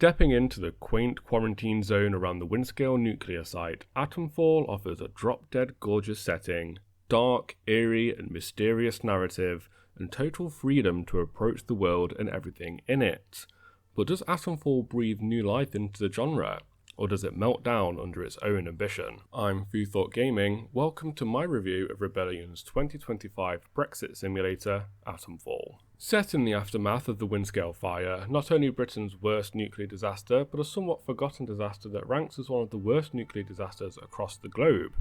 Stepping into the quaint quarantine zone around the Windscale nuclear site, Atomfall offers a drop-dead gorgeous setting, dark, eerie and mysterious narrative, and total freedom to approach the world and everything in it. But does Atomfall breathe new life into the genre, or does it melt down under its own ambition? I'm Thought Gaming, welcome to my review of Rebellion's 2025 Brexit simulator, Atomfall. Set in the aftermath of the Windscale fire, not only Britain's worst nuclear disaster, but a somewhat forgotten disaster that ranks as one of the worst nuclear disasters across the globe,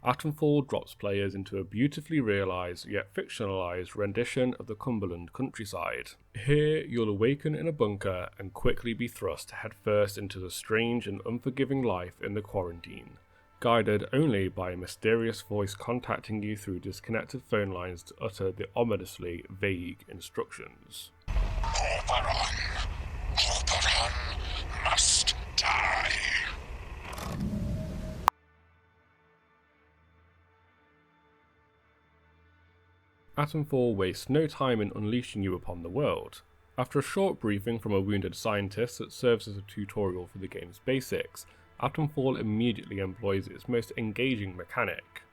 Atomfall drops players into a beautifully realised yet fictionalised rendition of the Cumberland countryside. Here, you'll awaken in a bunker and quickly be thrust headfirst into the strange and unforgiving life in the quarantine, guided only by a mysterious voice contacting you through disconnected phone lines to utter the ominously vague instructions. Oberon must die. Atomfall wastes no time in unleashing you upon the world. After a short briefing from a wounded scientist that serves as a tutorial for the game's basics, Atomfall immediately employs its most engaging mechanic: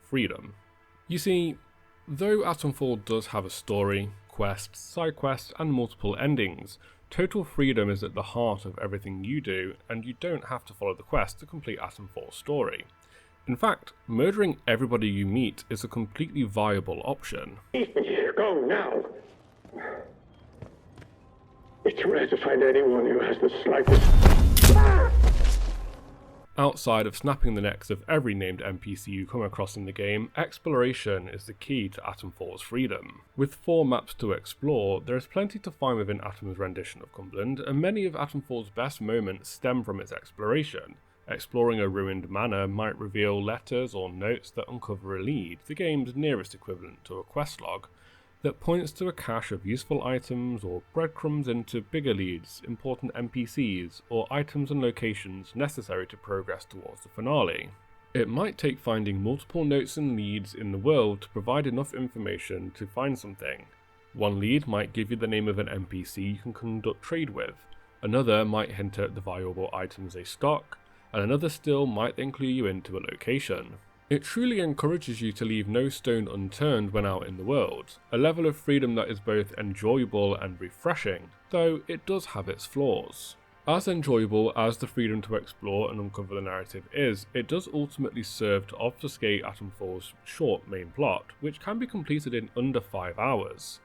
freedom. You see, though Atomfall does have a story, quests, side quests, and multiple endings, total freedom is at the heart of everything you do, and you don't have to follow the quest to complete Atomfall's story. In fact, murdering everybody you meet is a completely viable option. Go now. It's rare to find anyone who has the slightest... Outside of snapping the necks of every named NPC you come across in the game, exploration is the key to Atomfall's freedom. With 4 maps to explore, there is plenty to find within Atom's rendition of Cumberland, and many of Atomfall's best moments stem from its exploration. Exploring a ruined manor might reveal letters or notes that uncover a lead, the game's nearest equivalent to a quest log, that points to a cache of useful items or breadcrumbs into bigger leads, important NPCs, or items and locations necessary to progress towards the finale. It might take finding multiple notes and leads in the world to provide enough information to find something. One lead might give you the name of an NPC you can conduct trade with, another might hint at the valuable items they stock, and another still might then clue you into a location. It truly encourages you to leave no stone unturned when out in the world, a level of freedom that is both enjoyable and refreshing, though it does have its flaws. As enjoyable as the freedom to explore and uncover the narrative is, it does ultimately serve to obfuscate Atomfall's short main plot, which can be completed in under 5 hours.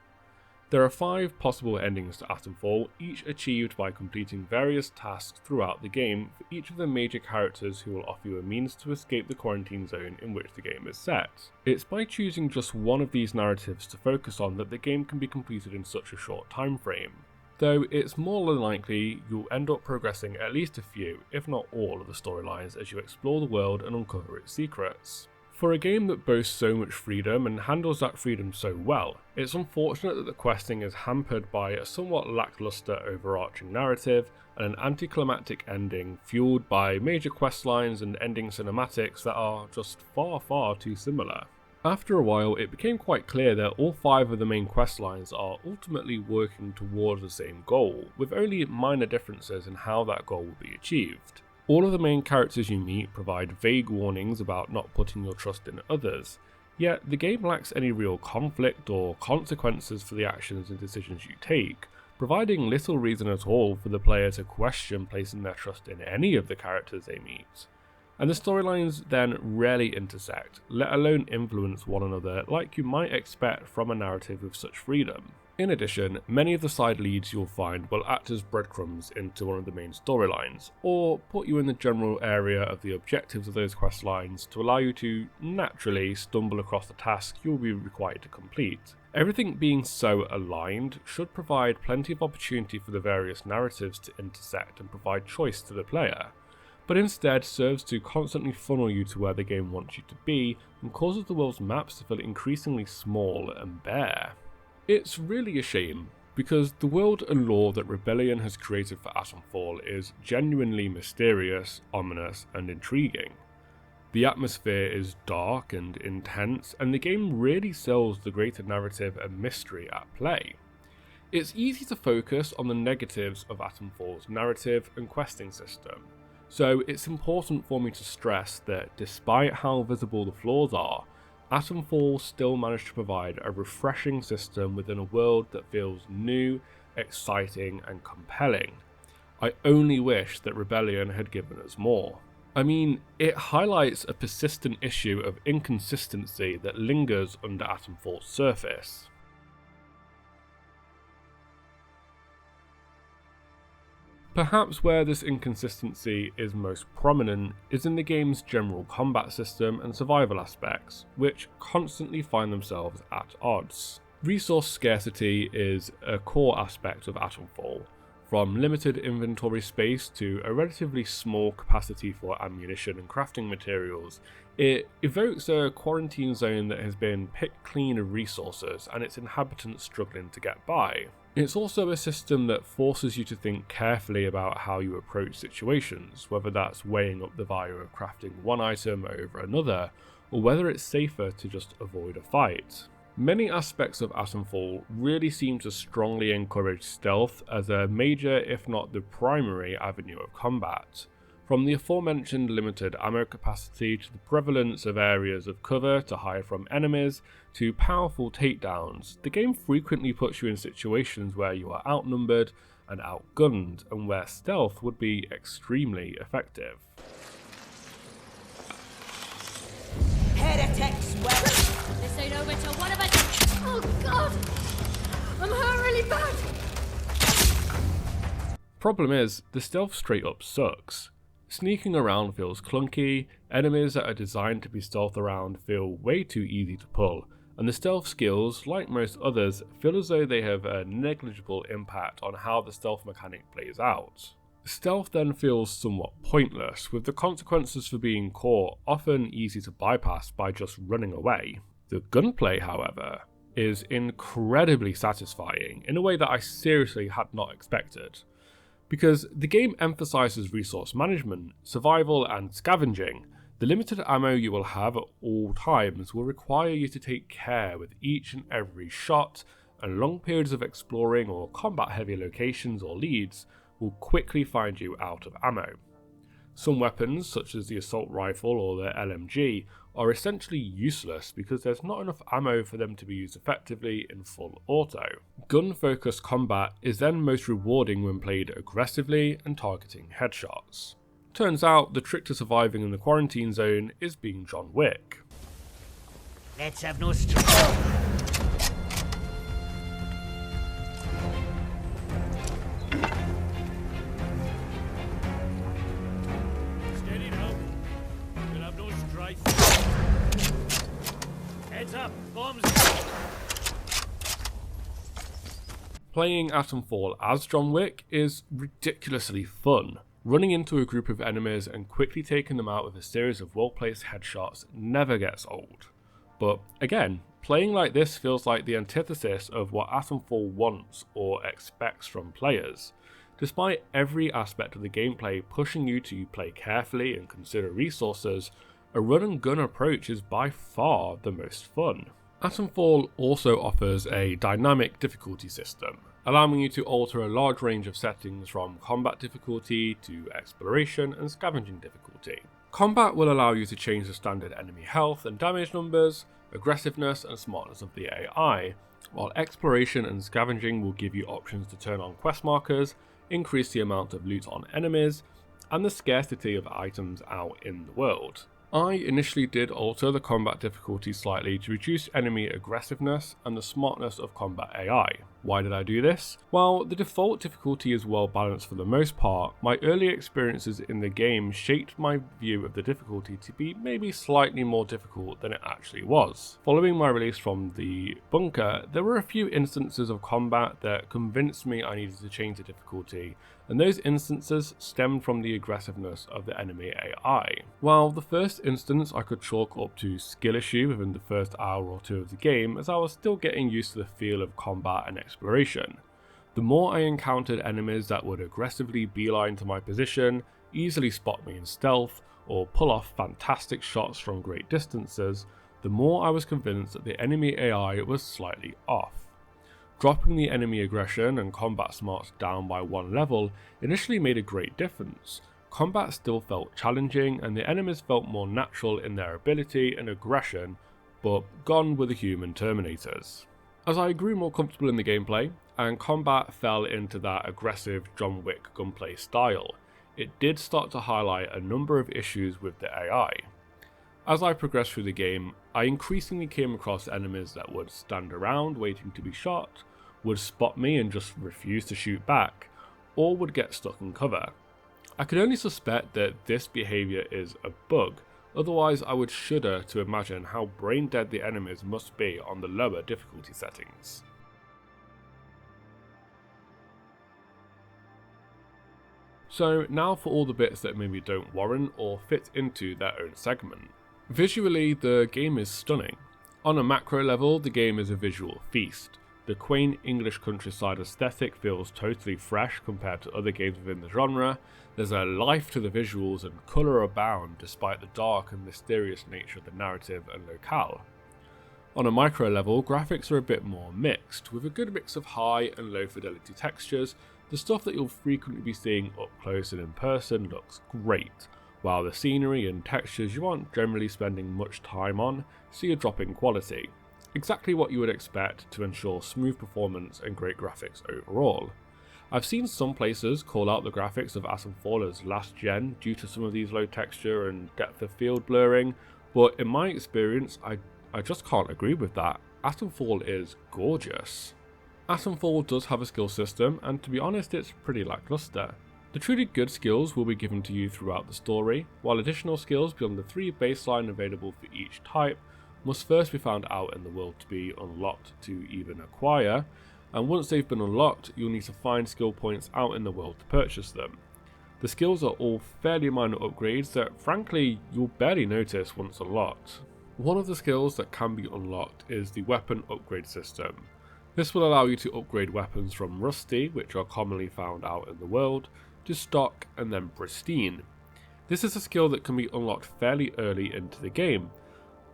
There are 5 possible endings to Atomfall, each achieved by completing various tasks throughout the game for each of the major characters who will offer you a means to escape the quarantine zone in which the game is set. It's by choosing just one of these narratives to focus on that the game can be completed in such a short time frame, though it's more than likely you'll end up progressing at least a few, if not all, of the storylines as you explore the world and uncover its secrets. For a game that boasts so much freedom and handles that freedom so well, it's unfortunate that the questing is hampered by a somewhat lackluster overarching narrative and an anticlimactic ending fueled by major questlines and ending cinematics that are just far too similar. After a while, it became quite clear that all 5 of the main questlines are ultimately working towards the same goal, with only minor differences in how that goal will be achieved. All of the main characters you meet provide vague warnings about not putting your trust in others, yet the game lacks any real conflict or consequences for the actions and decisions you take, providing little reason at all for the player to question placing their trust in any of the characters they meet. And the storylines then rarely intersect, let alone influence one another like you might expect from a narrative with such freedom. In addition, many of the side leads you'll find will act as breadcrumbs into one of the main storylines, or put you in the general area of the objectives of those questlines to allow you to naturally stumble across the task you'll be required to complete. Everything being so aligned should provide plenty of opportunity for the various narratives to intersect and provide choice to the player, but instead serves to constantly funnel you to where the game wants you to be and causes the world's maps to feel increasingly small and bare. It's really a shame, because the world and lore that Rebellion has created for Atomfall is genuinely mysterious, ominous, and intriguing. The atmosphere is dark and intense, and the game really sells the greater narrative and mystery at play. It's easy to focus on the negatives of Atomfall's narrative and questing system, so it's important for me to stress that despite how visible the flaws are, Atomfall still managed to provide a refreshing system within a world that feels new, exciting, and compelling. I only wish that Rebellion had given us more. I mean, it highlights a persistent issue of inconsistency that lingers under Atomfall's surface. Perhaps where this inconsistency is most prominent is in the game's general combat system and survival aspects, which constantly find themselves at odds. Resource scarcity is a core aspect of Atomfall, from limited inventory space to a relatively small capacity for ammunition and crafting materials. It evokes a quarantine zone that has been picked clean of resources and its inhabitants struggling to get by. It's also a system that forces you to think carefully about how you approach situations, whether that's weighing up the value of crafting one item over another, or whether it's safer to just avoid a fight. Many aspects of Atomfall really seem to strongly encourage stealth as a major, if not the primary, avenue of combat. From the aforementioned limited ammo capacity to the prevalence of areas of cover to hide from enemies to powerful takedowns, the game frequently puts you in situations where you are outnumbered and outgunned, and where stealth would be extremely effective. Heretics, well, This ain't over till one of us. Oh god! I'm hurt really bad! Problem is, the stealth straight up sucks. Sneaking around feels clunky, enemies that are designed to be stealth around feel way too easy to pull, and the stealth skills, like most others, feel as though they have a negligible impact on how the stealth mechanic plays out. Stealth then feels somewhat pointless, with the consequences for being caught often easy to bypass by just running away. The gunplay, however, is incredibly satisfying in a way that I seriously had not expected. Because the game emphasises resource management, survival, and scavenging, the limited ammo you will have at all times will require you to take care with each and every shot, and long periods of exploring or combat heavy locations or leads will quickly find you out of ammo. Some weapons, such as the assault rifle or the LMG, are essentially useless because there's not enough ammo for them to be used effectively in full auto. Gun-focused combat is then most rewarding when played aggressively and targeting headshots. Turns out the trick to surviving in the quarantine zone is being John Wick. let's have no strife. Steady now. We'll have no strife. Heads up, bombs. Playing Atomfall as John Wick is ridiculously fun. Running into a group of enemies and quickly taking them out with a series of well-placed headshots never gets old. But again, playing like this feels like the antithesis of what Atomfall wants or expects from players. Despite every aspect of the gameplay pushing you to play carefully and consider resources, a run and gun approach is by far the most fun. Atomfall also offers a dynamic difficulty system, allowing you to alter a large range of settings from combat difficulty to exploration and scavenging difficulty. Combat will allow you to change the standard enemy health and damage numbers, aggressiveness and smartness of the AI, while exploration and scavenging will give you options to turn on quest markers, increase the amount of loot on enemies, and the scarcity of items out in the world. I initially did alter the combat difficulty slightly to reduce enemy aggressiveness and the smartness of combat AI. Why did I do this? While the default difficulty is well balanced for the most part, my early experiences in the game shaped my view of the difficulty to be maybe slightly more difficult than it actually was. Following my release from the bunker, there were a few instances of combat that convinced me I needed to change the difficulty, and those instances stemmed from the aggressiveness of the enemy AI. While the first instance I could chalk up to skill issue within the first hour or two of the game, as I was still getting used to the feel of combat and exploration. The more I encountered enemies that would aggressively beeline to my position, easily spot me in stealth, or pull off fantastic shots from great distances, the more I was convinced that the enemy AI was slightly off. Dropping the enemy aggression and combat smarts down by one level initially made a great difference. Combat still felt challenging and the enemies felt more natural in their ability and aggression, but gone were the human Terminators. As I grew more comfortable in the gameplay, and combat fell into that aggressive John Wick gunplay style, it did start to highlight a number of issues with the AI. As I progressed through the game, I increasingly came across enemies that would stand around waiting to be shot, would spot me and just refuse to shoot back, or would get stuck in cover. I could only suspect that this behaviour is a bug, otherwise I would shudder to imagine how brain dead the enemies must be on the lower difficulty settings. So now for all the bits that maybe don't warrant or fit into their own segment. Visually, the game is stunning. On a macro level, the game is a visual feast. The quaint English countryside aesthetic feels totally fresh compared to other games within the genre. There's a life to the visuals and colour abound despite the dark and mysterious nature of the narrative and locale. On a micro level, graphics are a bit more mixed, with a good mix of high and low fidelity textures. The stuff that you'll frequently be seeing up close and in person looks great, while the scenery and textures you aren't generally spending much time on see a drop in quality. Exactly what you would expect to ensure smooth performance and great graphics overall. I've seen some places call out the graphics of Atomfall as last gen due to some of these low texture and depth of field blurring, but in my experience I just can't agree with that. Atomfall is gorgeous. Atomfall does have a skill system, and to be honest it's pretty lackluster. The truly good skills will be given to you throughout the story, while additional skills beyond the 3 baseline available for each type must first be found out in the world to be unlocked to even acquire, and once they've been unlocked you'll need to find skill points out in the world to purchase them. The skills are all fairly minor upgrades that frankly you'll barely notice once unlocked. One of the skills that can be unlocked is the weapon upgrade system. This will allow you to upgrade weapons from rusty, which are commonly found out in the world, to stock and then pristine. This is a skill that can be unlocked fairly early into the game,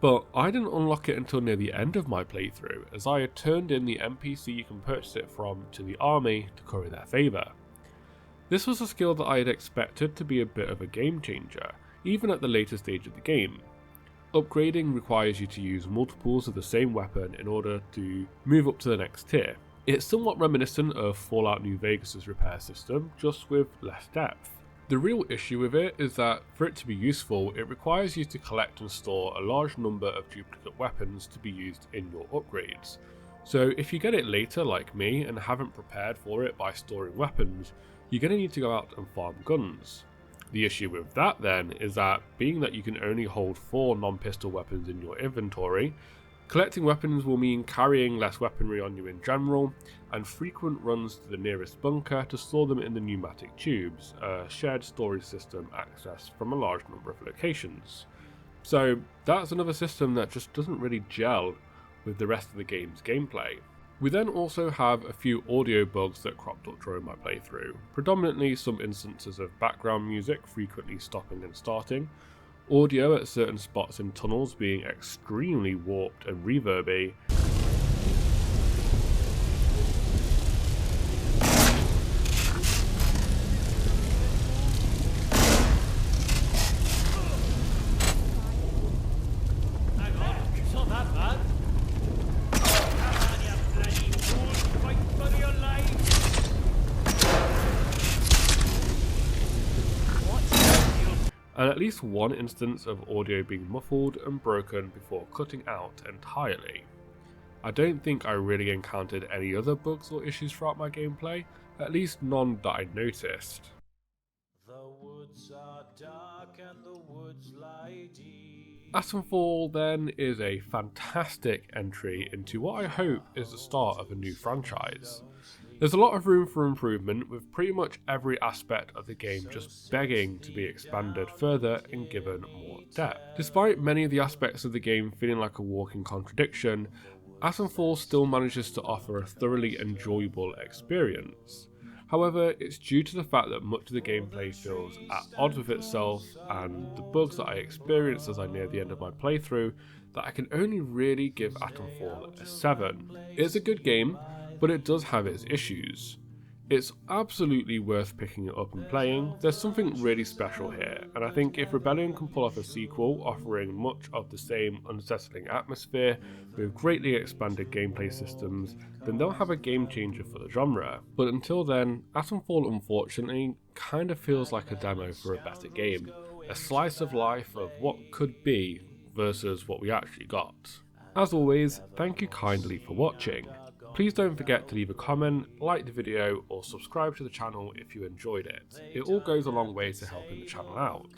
but I didn't unlock it until near the end of my playthrough, as I had turned in the NPC you can purchase it from to the army to curry their favour. This was a skill that I had expected to be a bit of a game changer, even at the later stage of the game. Upgrading requires you to use multiples of the same weapon in order to move up to the next tier. It's somewhat reminiscent of Fallout New Vegas' repair system, just with less depth. The real issue with it is that for it to be useful, it requires you to collect and store a large number of duplicate weapons to be used in your upgrades. So if you get it later like me and haven't prepared for it by storing weapons, you're going to need to go out and farm guns. The issue with that then is that being that you can only hold 4 non-pistol weapons in your inventory, collecting weapons will mean carrying less weaponry on you in general, and frequent runs to the nearest bunker to store them in the pneumatic tubes, a shared storage system accessed from a large number of locations. So that's another system that just doesn't really gel with the rest of the game's gameplay. We then also have a few audio bugs that cropped up during my playthrough, predominantly some instances of background music frequently stopping and starting, audio at certain spots in tunnels being extremely warped and reverby, Hang on, it's not that bad. Come on, you bloody fool. Fight for your life. and at least one instance of audio being muffled and broken before cutting out entirely. I don't think I really encountered any other bugs or issues throughout my gameplay, at least none that I noticed. The woods are dark and the woods lie deep. Atomfall then is a fantastic entry into what I hope is the start of a new franchise. There's a lot of room for improvement, with pretty much every aspect of the game just begging to be expanded further and given more depth. Despite many of the aspects of the game feeling like a walking contradiction, Atomfall still manages to offer a thoroughly enjoyable experience. However, it's due to the fact that much of the gameplay feels at odds with itself and the bugs that I experienced as I near the end of my playthrough that I can only really give Atomfall a 7. It's a good game, but it does have its issues. It's absolutely worth picking it up and playing. There's something really special here, and I think if Rebellion can pull off a sequel offering much of the same unsettling atmosphere with greatly expanded gameplay systems, then they'll have a game changer for the genre. But until then, Atomfall unfortunately kind of feels like a demo for a better game, a slice of life of what could be versus what we actually got. As always, thank you kindly for watching. Please don't forget to leave a comment, like the video, or subscribe to the channel if you enjoyed it. It all goes a long way to helping the channel out.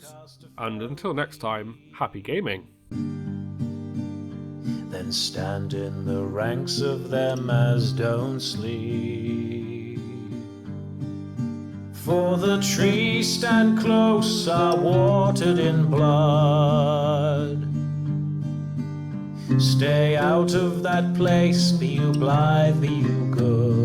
And until next time, happy gaming! Then stand in the ranks of them as don't sleep. For the trees stand close, are watered in blood. Stay out of that place, be you blithe, be you good.